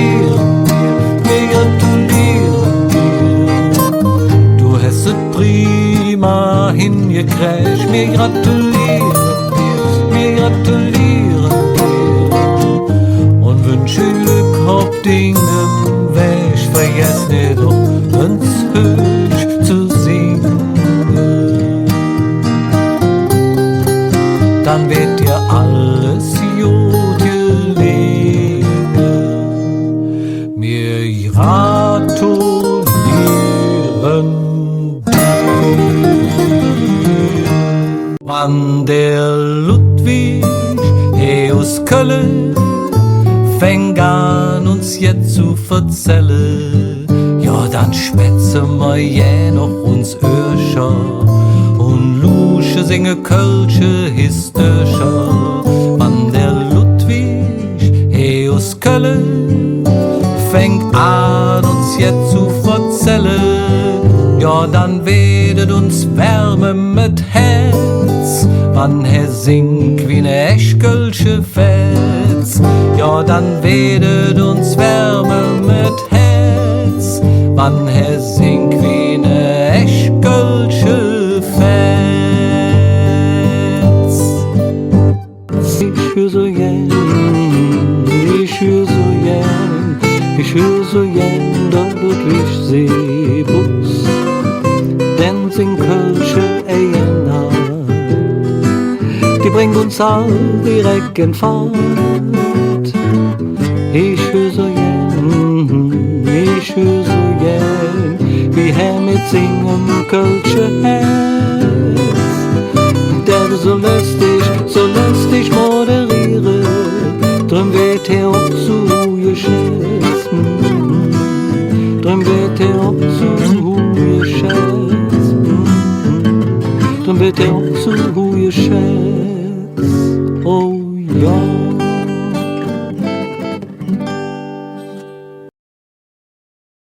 gratulieren dir, wir gratulieren dir. Du hast es prima hingekriegt, wir gratulieren dir, wir gratulieren dir. Und wünsch Glück auf deinem Weg, vergiss nicht uns höchst zu singen. Dann wird dir alles gut gelingen. Wir gratulieren dir. Wann der Ludwig aus Köln fängt an uns jetzt zu verzellen, ja dann spätzen wir ja noch uns Örscher und Lusche singe Kölsche Histöscher. Wann der Ludwig aus Köln fängt an uns jetzt zu verzellen, ja dann werdet uns Wärme mit Herz, wann singt wie ne Eschkölsche Fels, ja dann werdet uns Wärme mit Herz, wann singt wie ne Eschkölsche Fels. Ich hör so gern, ich hör so gern, ich hör so gern der Ludwig Seebus, denn sing Kölsche Eien, die bringt uns all direkt in Fahrt. Ich hör so gern, ich hör so gern, wie mit singen Kölsche Herz, der so lustig moderiere, drum wird auch zu geschätzt, drum wird auch zu geschätzt, drum wird auch zu geschätzt, oh ja.